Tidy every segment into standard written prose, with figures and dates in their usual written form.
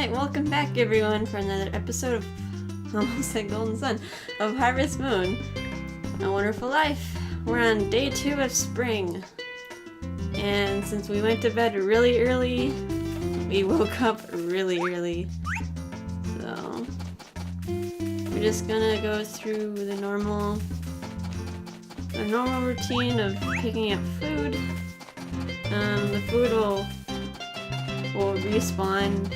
Alright, welcome back everyone for another episode of, almost said Golden Sun, of Harvest Moon, A Wonderful Life. We're on day 2 of spring, and since we went to bed really early, we woke up really early, so we're just gonna go through the normal routine of picking up food. The food will respawn.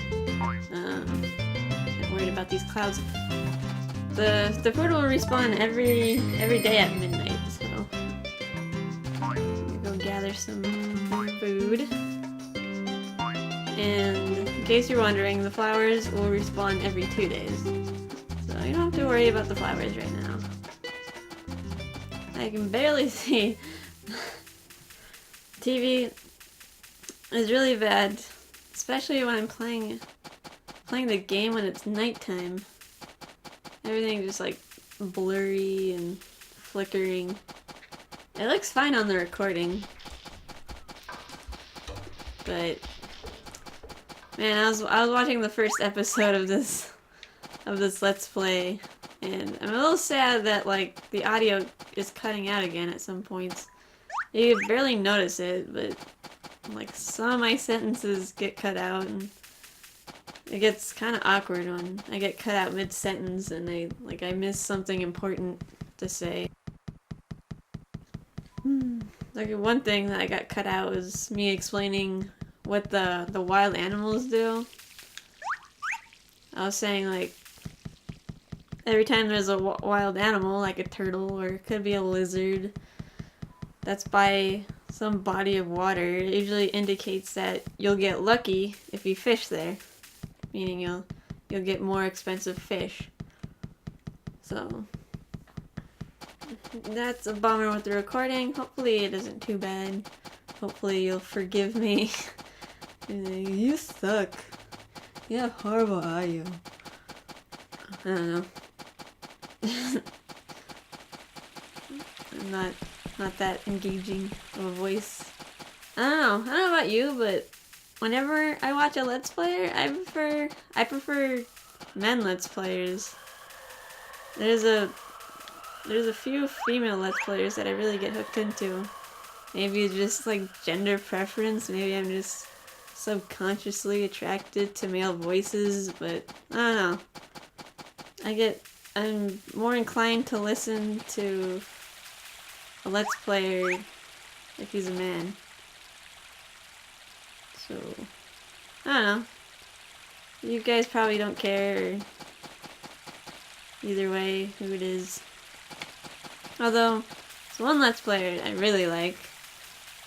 Not worried about these clouds. The food will respawn every day at midnight, so I'm gonna go gather some food. And in case you're wondering, the flowers will respawn every 2 days, so you don't have to worry about the flowers right now. I can barely see. TV is really bad, especially when I'm playing the game when it's nighttime. Everything just like blurry and flickering. It looks fine on the recording, but man, I was watching the first episode of this Let's Play, and I'm a little sad that like the audio is cutting out again at some points. You could barely notice it, but like some of my sentences get cut out, and it gets kind of awkward when I get cut out mid-sentence and I miss something important to say. Like one thing that I got cut out was me explaining what the wild animals do. I was saying like every time there's a wild animal, like a turtle or it could be a lizard, that's by some body of water, it usually indicates that you'll get lucky if you fish there. Meaning you'll get more expensive fish. So that's a bummer with the recording. Hopefully it isn't too bad. Hopefully you'll forgive me. You suck. You have horrible audio. I don't know. I'm not that engaging of a voice. I don't know about you, but whenever I watch a Let's Player, I prefer men Let's Players. There's a few female Let's Players that I really get hooked into. Maybe it's just like gender preference, maybe I'm just subconsciously attracted to male voices, but I don't know. I'm more inclined to listen to a Let's Player if he's a man. So, I don't know. You guys probably don't care either way who it is. Although, there's one Let's Player I really like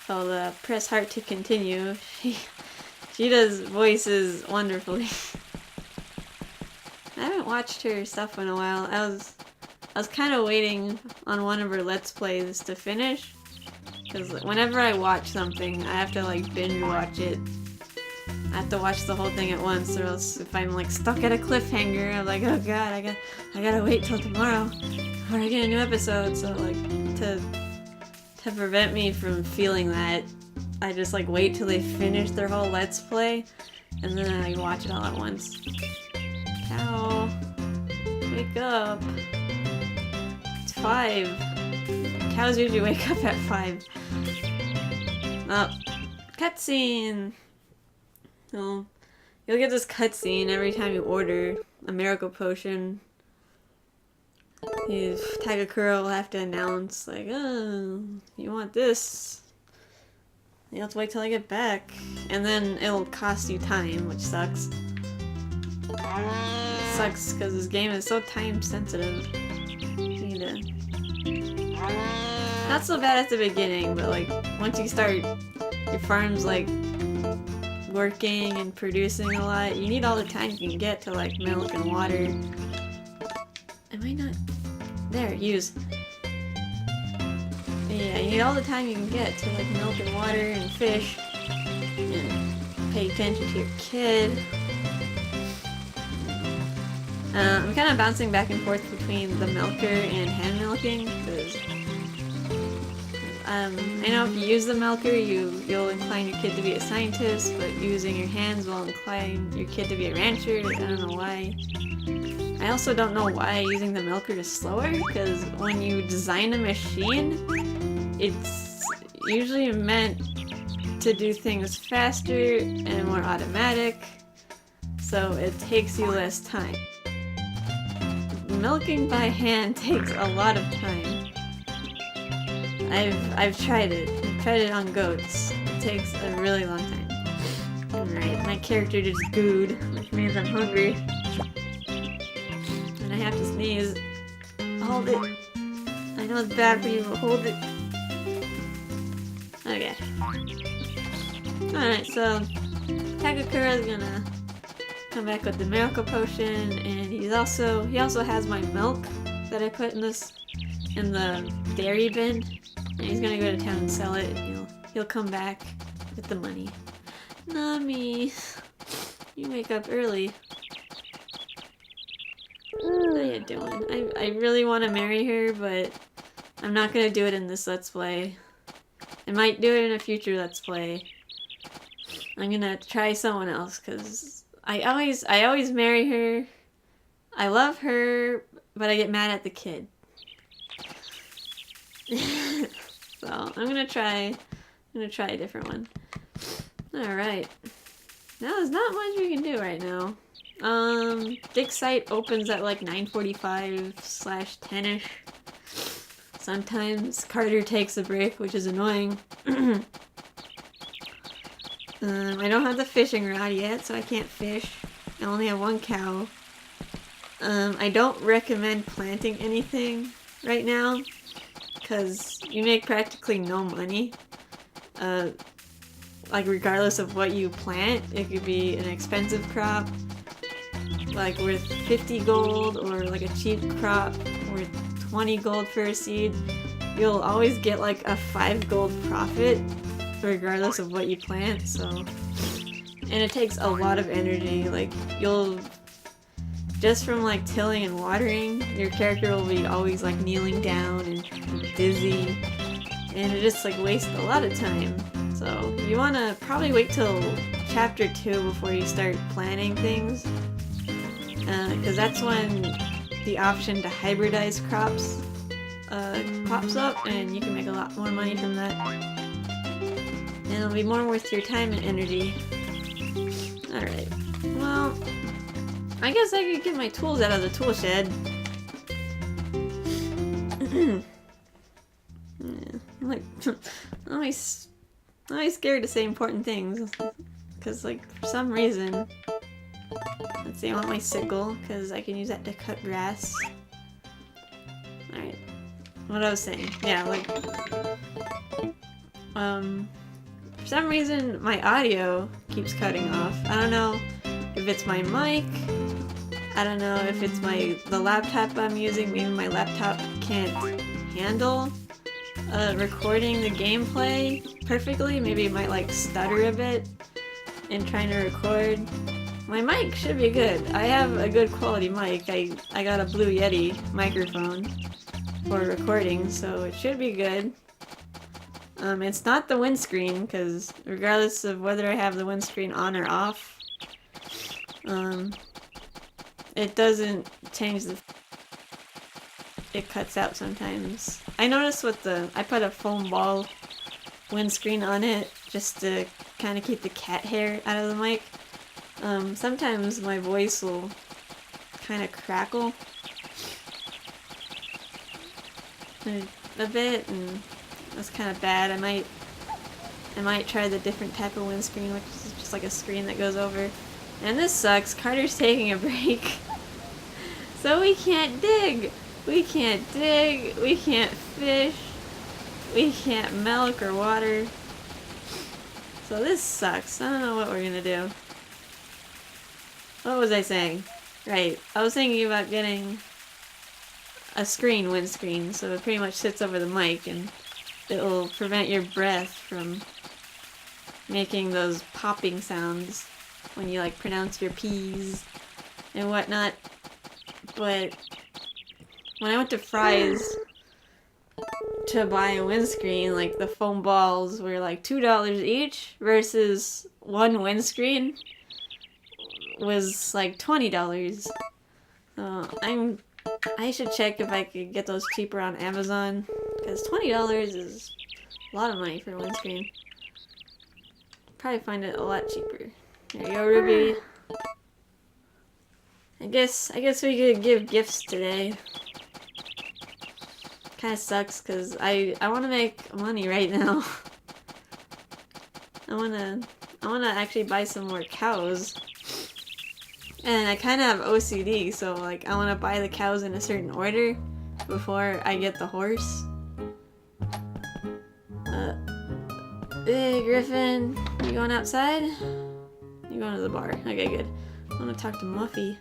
called Press Heart to Continue. She does voices wonderfully. I haven't watched her stuff in a while. I was kind of waiting on one of her Let's Plays to finish, because whenever I watch something, I have to like binge watch it. I have to watch the whole thing at once, or else if I'm like stuck at a cliffhanger, I'm like, oh god, I gotta wait till tomorrow before I get a new episode. So like to prevent me from feeling that, I just like wait till they finish their whole Let's Play, and then I watch it all at once. Cow, wake up! It's 5. Cows usually wake up at 5. Oh, cutscene! So, you'll get this cutscene every time you order a miracle potion. Tagakura will have to announce, like, oh, you want this? You have to wait till I get back. And then it'll cost you time, which sucks. It sucks because this game is so time sensitive. Not so bad at the beginning, but like once you start your farm's like working and producing a lot, you need all the time you can get to like milk and water. Am I not? There, use. Yeah, you need all the time you can get to like milk and water and fish and pay attention to your kid. I'm kind of bouncing back and forth between the milker and hand milking, because I know if you use the milker, you'll incline your kid to be a scientist, but using your hands will incline your kid to be a rancher. I don't know why. I also don't know why using the milker is slower, because when you design a machine, it's usually meant to do things faster and more automatic, so it takes you less time. Milking by hand takes a lot of time. I've tried it. I've tried it on goats. It takes a really long time. Alright, my character just gooed, which means I'm hungry. And I have to sneeze. Hold it. I know it's bad for you, but hold it. Okay. Alright, so Takakura is gonna come back with the miracle potion, and he also has my milk that I put in the dairy bin. And he's gonna go to town and sell it, and he'll come back with the money. Nami, you wake up early. How you doing? I really want to marry her, but I'm not gonna do it in this Let's Play. I might do it in a future Let's Play. I'm gonna try someone else, because I always marry her. I love her, but I get mad at the kid. So I'm gonna try a different one. Alright. Now there's not much we can do right now. Dig site opens at like 9:45/10ish. Sometimes Carter takes a break, which is annoying. I don't have the fishing rod yet, so I can't fish. I only have one cow. I don't recommend planting anything right now, because you make practically no money. Like regardless of what you plant, it could be an expensive crop, like worth 50 gold, or like a cheap crop worth 20 gold for a seed. You'll always get like a 5 gold profit regardless of what you plant, so. And it takes a lot of energy, like just from like tilling and watering, your character will be always like kneeling down and dizzy, and it just like wastes a lot of time. So you want to probably wait till chapter 2 before you start planning things, because that's when the option to hybridize crops pops up, and you can make a lot more money from that. And it'll be more worth your time and energy. Alright, well, I guess I could get my tools out of the tool shed. Yeah, like, I'm always scared to say important things, because like for some reason, let's see, I want my sickle because I can use that to cut grass. Alright, what I was saying, yeah, like, for some reason my audio keeps cutting off. I don't know if it's my mic, I don't know if it's the laptop I'm using. Maybe my laptop can't handle recording the gameplay perfectly. Maybe it might like stutter a bit in trying to record. My mic should be good. I have a good quality mic. I got a Blue Yeti microphone for recording, so it should be good. It's not the windscreen, because regardless of whether I have the windscreen on or off, it doesn't change it cuts out sometimes. I noticed I put a foam ball windscreen on it just to kind of keep the cat hair out of the mic. Sometimes my voice will kind of crackle a bit, and that's kind of bad. I might try the different type of windscreen, which is just like a screen that goes over. And this sucks. Carter's taking a break. So we can't dig. We can't dig. We can't fish. We can't milk or water. So this sucks. I don't know what we're gonna do. What was I saying? Right. I was thinking about getting a windscreen, so it pretty much sits over the mic, and it'll prevent your breath from making those popping sounds when you like pronounce your P's and whatnot. But when I went to Fry's to buy a windscreen, like the foam balls were like $2 each versus one windscreen was like $20. So I should check if I could get those cheaper on Amazon, because $20 is a lot of money for a windscreen. Probably find it a lot cheaper. There you go, Ruby. I guess we could give gifts today. Kinda sucks because I wanna make money right now. I wanna actually buy some more cows. And I kinda have OCD, so like I wanna buy the cows in a certain order before I get the horse. Hey Griffin, you going outside? You going to the bar? Okay, good. I wanna talk to Muffy.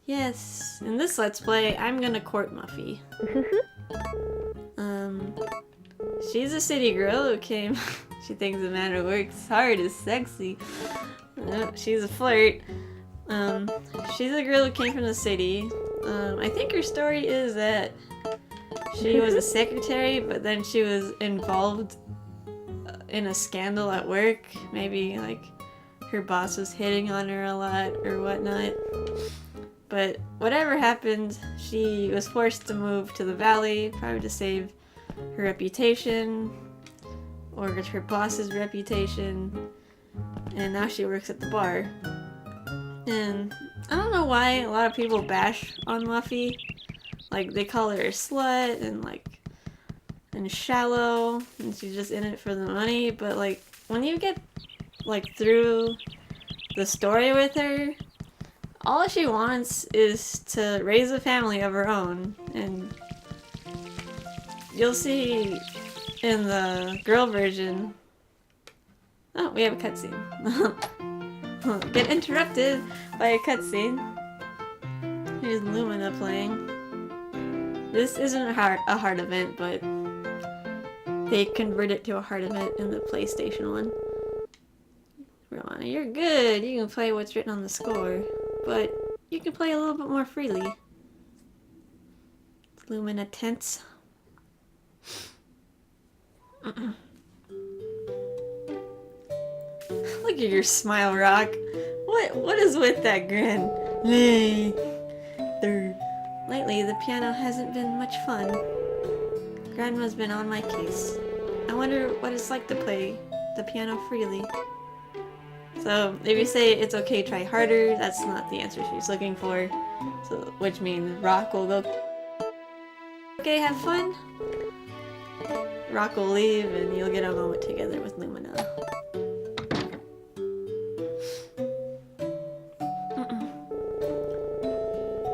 Yes, in this Let's Play, I'm gonna court Muffy. She's a city girl who came. She thinks a man who works hard is sexy. She's a flirt. She's a girl who came from the city. I think her story is that she was a secretary, but then she was involved in a scandal at work. Maybe like her boss was hitting on her a lot or whatnot. But whatever happened, she was forced to move to the valley, probably to save her reputation, or her boss's reputation, and now she works at the bar. And I don't know why a lot of people bash on Muffy. Like, they call her a slut, and shallow, and she's just in it for the money, but like, when you get, like, through the story with her, all she wants is to raise a family of her own, and you'll see in the girl version. Oh, we have a cutscene. Get interrupted by a cutscene. Here's Lumina playing. This isn't a hard event, but they convert it to a hard event in the PlayStation one. Romana, you're good. You can play what's written on the score, but you can play a little bit more freely. Lumina tense. Look at your smile, Rock. What is with that grin? Lately, the piano hasn't been much fun. Grandma's been on my case. I wonder what it's like to play the piano freely. So, if you say it's okay, try harder, that's not the answer she's looking for. So, which means Rock will go, okay, have fun. Rock will leave and you'll get a moment together with Lumina.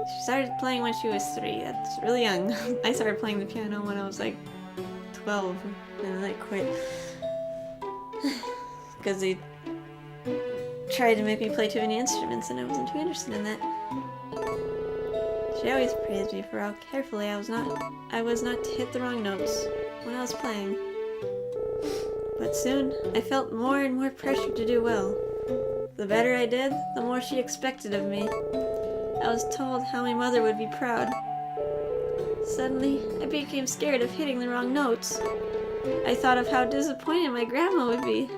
She started playing when she was 3. That's really young. I started playing the piano when I was like 12 and then I quit. Because they tried to make me play too many instruments and I wasn't too interested in that. She always praised me for how carefully I was not to hit the wrong notes when I was playing. But soon, I felt more and more pressure to do well. The better I did, the more she expected of me. I was told how my mother would be proud. Suddenly, I became scared of hitting the wrong notes. I thought of how disappointed my grandma would be.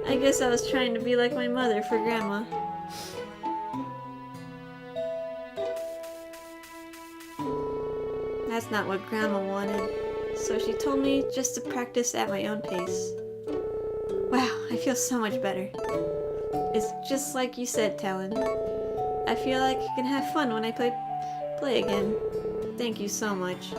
I guess I was trying to be like my mother for grandma. That's not what grandma wanted. So she told me just to practice at my own pace. Wow, I feel so much better. It's just like you said, Talon. I feel like I can have fun when I play again. Thank you so much.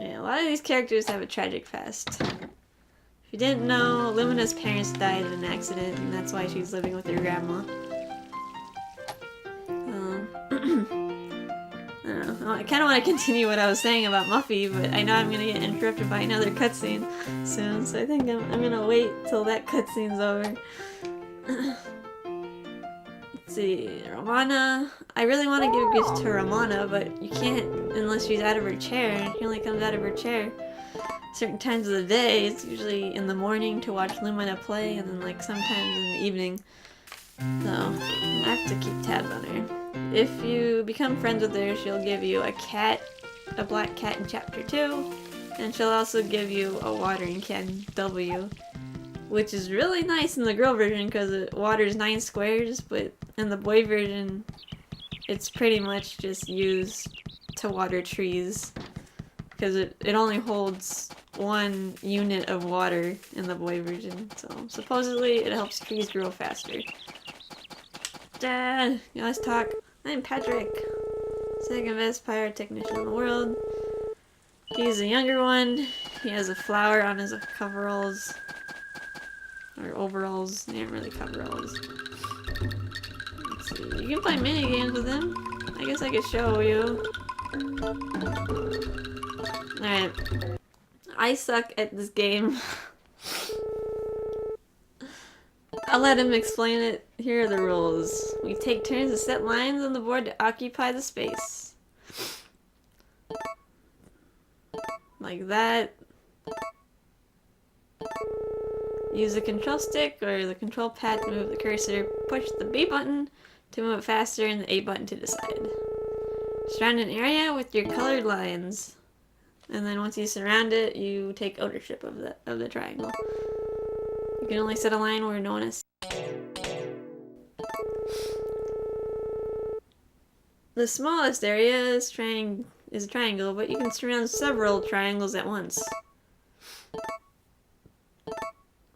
Yeah, a lot of these characters have a tragic past. If you didn't know, Lumina's parents died in an accident, and that's why she's living with her grandma. I don't know. I kind of want to continue what I was saying about Muffy, but I know I'm going to get interrupted by another cutscene soon, so I think I'm going to wait till that cutscene's over. Let's see, Romana. I really want to give gifts to Romana, but you can't unless she's out of her chair. She only comes out of her chair certain times of the day. It's usually in the morning to watch Lumina play, and then like sometimes in the evening. So I have to keep tabs on her. If you become friends with her, she'll give you a cat a black cat in chapter 2, and she'll also give you a watering can W, which is really nice in the girl version because it waters 9 squares, but in the boy version, it's pretty much just used to water trees because it only holds 1 unit of water in the boy version, so supposedly it helps trees grow faster. Dad, let's talk. I'm Patrick, second best pirate technician in the world. He's the younger one. He has a flower on his coveralls. Or overalls. They aren't really coveralls. Let's see. You can play minigames with him. I guess I could show you. Alright. I suck at this game. I'll let him explain it. Here are the rules. We take turns to set lines on the board to occupy the space. Like that. Use the control stick or the control pad to move the cursor. Push the B button to move it faster and the A button to decide. Surround an area with your colored lines. And then once you surround it, you take ownership of the triangle. You can only set a line where no one is. The smallest area is a triangle, but you can surround several triangles at once.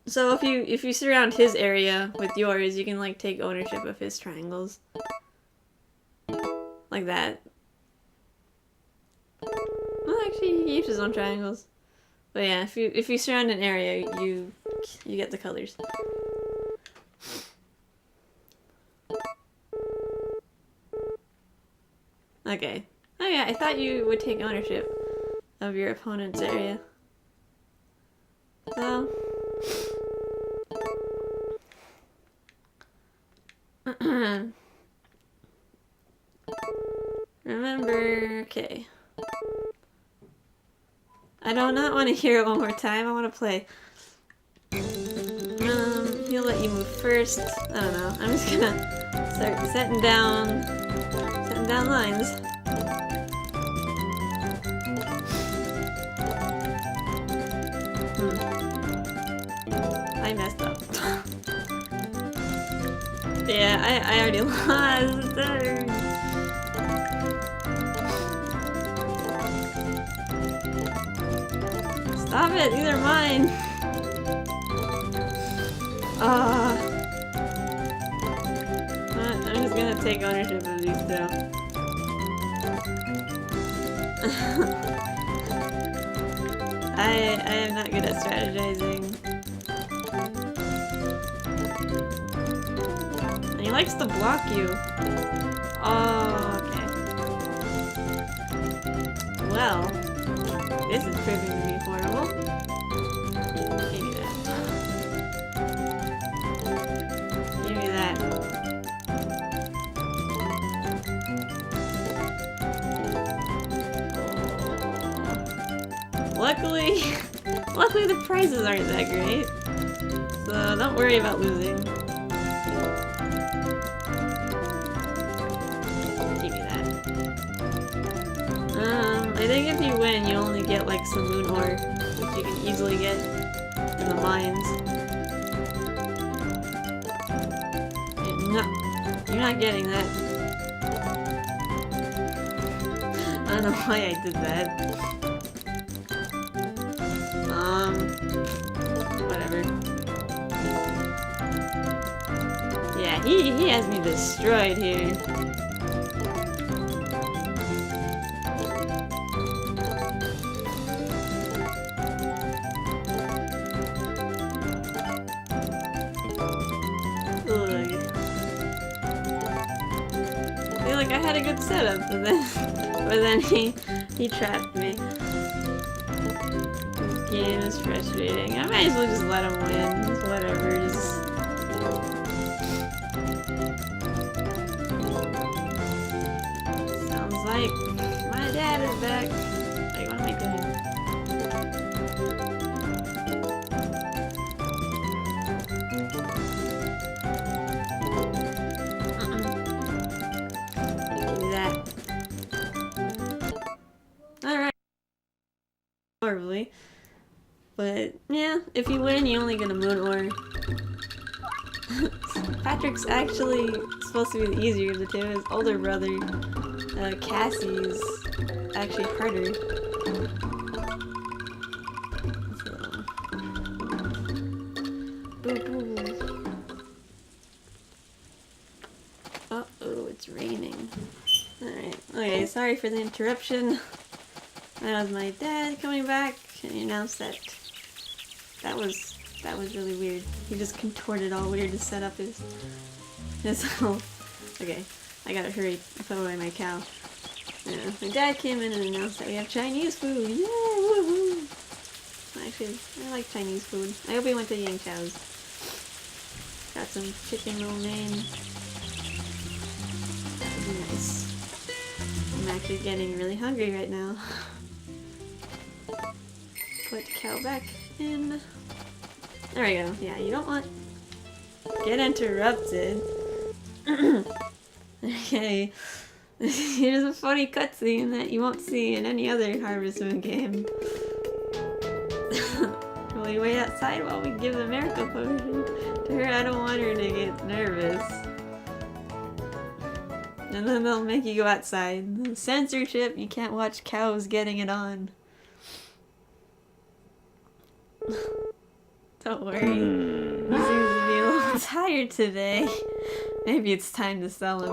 So if you surround his area with yours, you can like take ownership of his triangles. Like that. Well, actually, he keeps his own triangles. But yeah, if you surround an area, you get the colors. Okay. Oh yeah, I thought you would take ownership of your opponent's area. So... Remember... Okay. I do not want to hear it one more time, I want to play. He'll let you move first. I don't know. I'm just gonna start setting down lines. I messed up. Yeah, I already lost. Stop it, these are mine. I'm just gonna take ownership of these two. I am not good at strategizing. And he likes to block you. Oh, okay. Well, this is proving to be horrible. Give me that. Give me that. Luckily the prizes aren't that great, so don't worry about losing. Give me that. I think if you win, you only get like some moon ore, which you can easily get in the mines. No, you're not getting that. I don't know why I did that. Whatever. Yeah, he has me destroyed here. Ugh. I feel like I had a good setup, but then he trapped me. Game is frustrating. I might as well just let him win. Just whatever. Just... Sounds like my dad is back. Wait, what am I doing? Give me that. probably. But yeah, if you win, you only get a moon ore. Patrick's actually supposed to be the easier of the two. His older brother, Cassie's actually harder. So. Boo boo. Uh-oh, it's raining. Alright, okay, sorry for the interruption. That was my dad coming back, and he announced that that was really weird. He just contorted all weird to set up his whole... Okay, I gotta hurry and put away my cow. Yeah, my dad came in and announced that we have Chinese food. Yay, woohoo! Actually, I like Chinese food. I hope we went to Yang Chow's. Got some chicken lo mein. That would be nice. I'm actually getting really hungry right now. Put the cow back in. There we go. Yeah, you don't want... Get interrupted. Okay. Here's a funny cutscene that you won't see in any other Harvest Moon game. We wait outside while we give the miracle potion to her. I don't want her to get nervous. And then they'll make you go outside. Censorship, you can't watch cows getting it on. Don't worry. He seems to be a little tired today. Maybe it's time to sell him.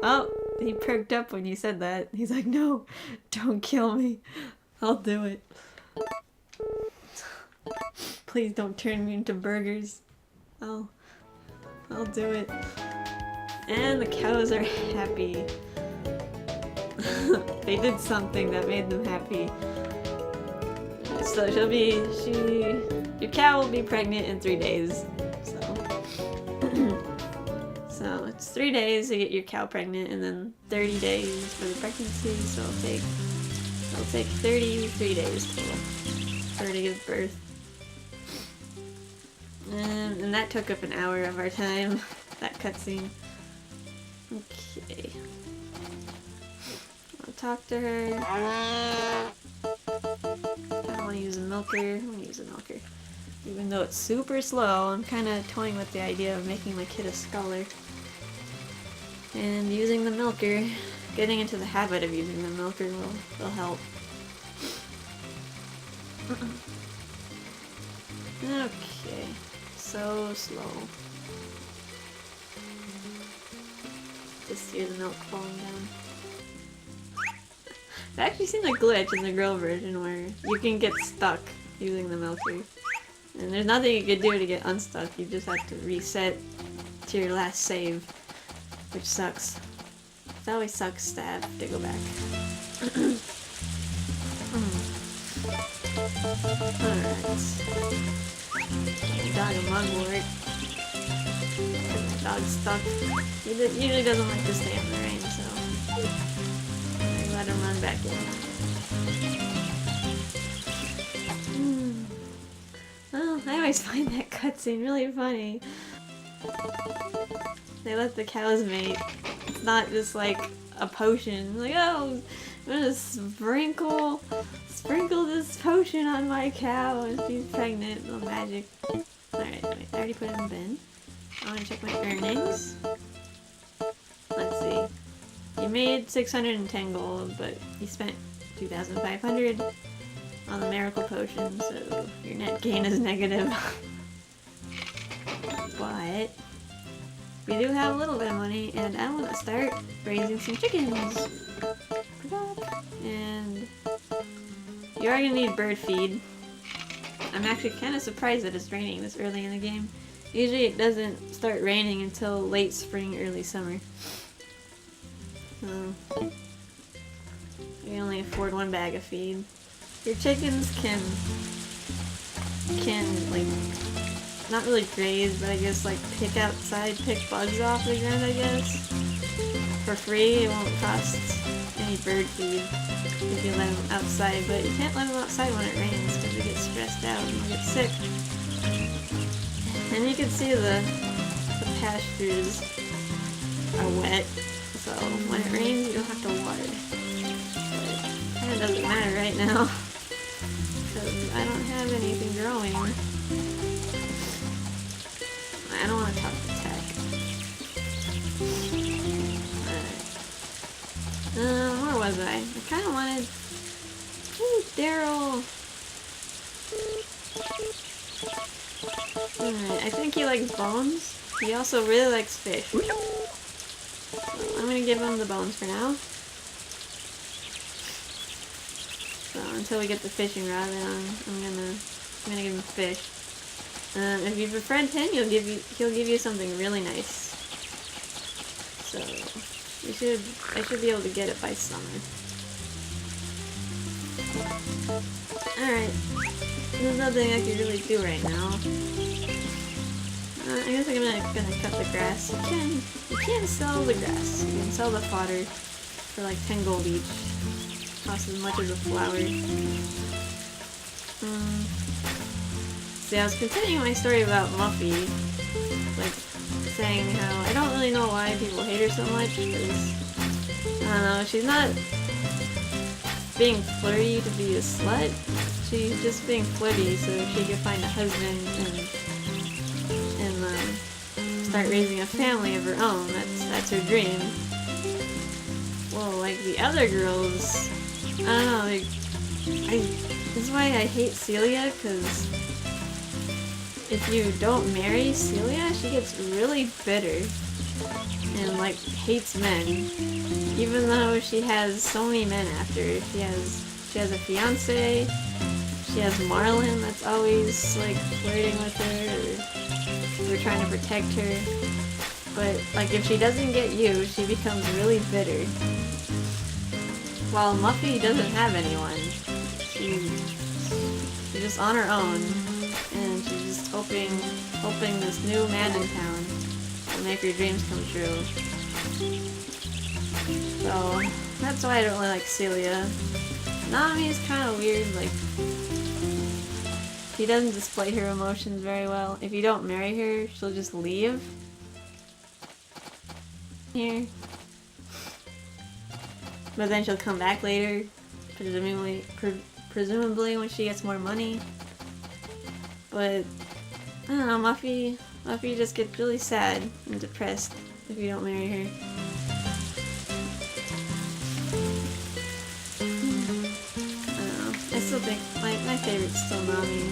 Oh, he perked up when you said that. He's like, no, don't kill me. I'll do it. Please don't turn me into burgers. I'll do it. And the cows are happy. They did something that made them happy. So your cow will be pregnant in 3 days. So it's 3 days to get your cow pregnant, and then 30 days for the pregnancy. So it'll take 33 days total for her to give birth. And that took up an hour of our time. That cutscene. Okay. I'll talk to her. I don't want to use a milker. I'm going to use a milker. Even though it's super slow, I'm kind of toying with the idea of making my kid a scholar. And using the milker, getting into the habit of using the milker will help. Okay. So slow. Just hear the milk falling down. I've actually seen a glitch in the girl version where you can get stuck using the milker. And there's nothing you can do to get unstuck, you just have to reset to your last save. Which sucks. It always sucks to have to go back. Alright. Dog a mugwort. Dog's stuck. He usually doesn't like to stay in the rain, so I let him run back in. Well, I always find that cutscene really funny. They let the cows mate. It's not just like a potion. Like, oh, I'm gonna sprinkle this potion on my cow and she's pregnant. Oh, magic. Alright, wait, I already put it in the bin. I want to check my earnings. Let's see. You made 610 gold, but you spent 2,500 on the miracle potion, so your net gain is negative. But we do have a little bit of money, and I want to start raising some chickens. And you are going to need bird feed. I'm actually kind of surprised that it's raining this early in the game. Usually it doesn't start raining until late spring, early summer. So you can only afford one bag of feed. Your chickens can like, not really graze, but I guess like pick outside, pick bugs off the ground, I guess. For free, it won't cost any bird feed if you let them outside, but you can't let them outside when it rains because they get stressed out and they'll get sick. And you can see the pastures are wet, so when it rains you don't have to water. But it kind of doesn't matter right now because anything growing. I don't want to talk to tech. Alright. Where was I? I kind of wanted... Ooh, Daryl! Alright, I think he likes bones. He also really likes fish. So I'm gonna give him the bones for now. So until we get the fishing rod, then I'm gonna give him fish. If you befriend him, he'll give you something really nice. So I should be able to get it by summer. Alright. There's nothing I can really do right now. I guess I'm gonna cut the grass. You can sell the grass. You can sell the fodder for like 10 gold each. Costs as much as a flower. See, I was continuing my story about Muffy, like saying how I don't really know why people hate her so much, because I don't know, she's not being flirty to be a slut. She's just being flirty so she can find a husband and start raising a family of her own. That's her dream. Well, like the other girls, I don't know. Like, this is why I hate Celia, because if you don't marry Celia, she gets really bitter and like hates men, even though she has so many men after her. She has a fiance. She has Marlon that's always like flirting with her, or trying to protect her. But like if she doesn't get you, she becomes really bitter. While Muffy doesn't have anyone. She's just on her own, and she's just hoping this new man in town will make her dreams come true. So that's why I don't really like Celia. Nami is kind of weird, like she doesn't display her emotions very well. If you don't marry her, she'll just leave. Here. But then she'll come back later, presumably when she gets more money. But I don't know, Muffy just gets really sad and depressed if you don't marry her. I don't know. I still think my favorite's still Nami. I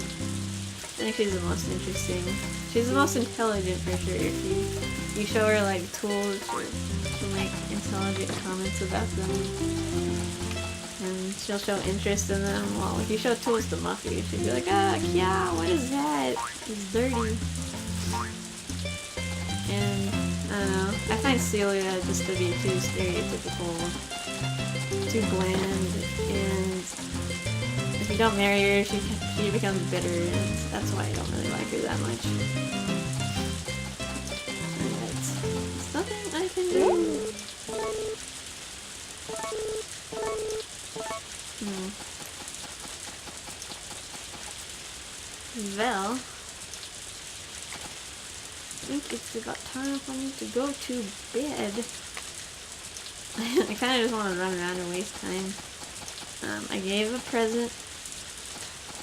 think she's the most interesting. She's the most intelligent for sure. If you show her like tools, she'll make intelligent comments about them. And she'll show interest in them. Well, if you show tools to Muffy, she'll be like, yeah, what is that? It's dirty. And, I don't know, I find Celia just to be too stereotypical, too bland, and if you don't marry her, she becomes bitter, and that's why I don't really like her that much. There's nothing I can do. Well, I think it's about time for me to go to bed. I kind of just want to run around and waste time. I gave a present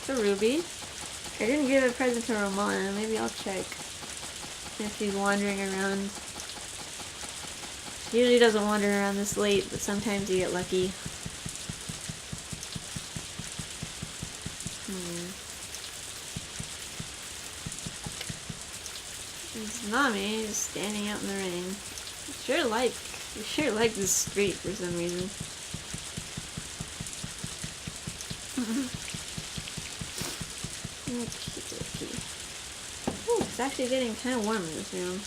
to Ruby. I didn't give a present to Romana. Maybe I'll check if she's wandering around. She usually doesn't wander around this late, but sometimes you get lucky. It's Nami just standing out in the rain. I sure like this street for some reason. Okay. Ooh, it's actually getting kind of warm in this room.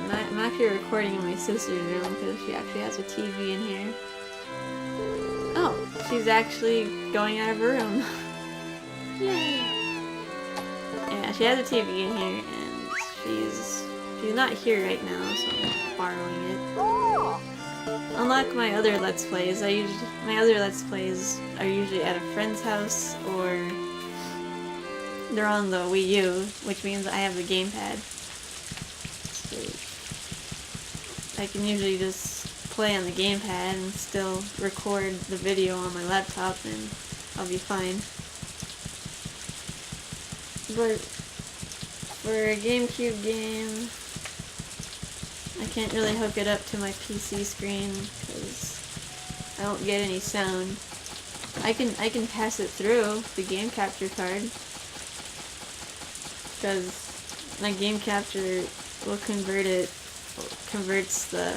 I'm actually recording in my sister's room because she actually has a TV in here. Oh, she's actually going out of her room. Yay! Yeah, she has a TV in here, and she's not here right now, so I'm borrowing it. Unlike my other Let's Plays, my other Let's Plays are usually at a friend's house, or they're on the Wii U, which means I have the gamepad. So I can usually just play on the gamepad and still record the video on my laptop, and I'll be fine. But for a GameCube game, I can't really hook it up to my PC screen because I don't get any sound. I can pass it through the game capture card because my game capture will converts the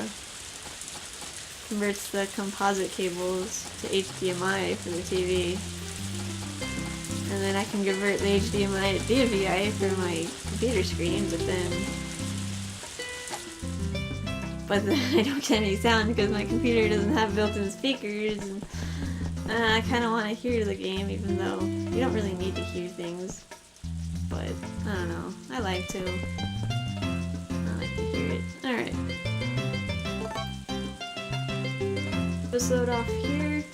composite cables to HDMI for the TV, and then I can convert the HDMI to DVI for my computer screen. But then I don't get any sound because my computer doesn't have built-in speakers, and I kind of want to hear the game, even though you don't really need to hear things. But I don't know. I like to hear it. Alright. Episode off here.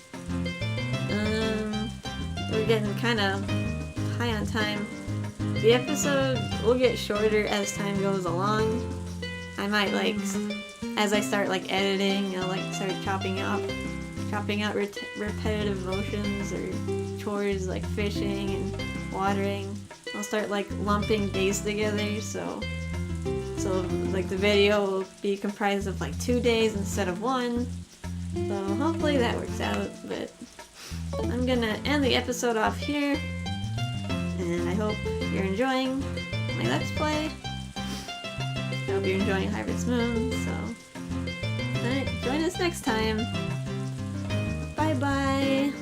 We're getting kind of high on time. The episode will get shorter as time goes along. I might as I start editing, I'll start chopping out repetitive motions or chores like fishing and watering. I'll start lumping days together, so the video will be comprised of 2 days instead of 1. So hopefully that works out, but I'm gonna end the episode off here, and I hope you're enjoying my Let's Play. I hope you're enjoying Harvest Moon, so alright, join us next time. Bye bye!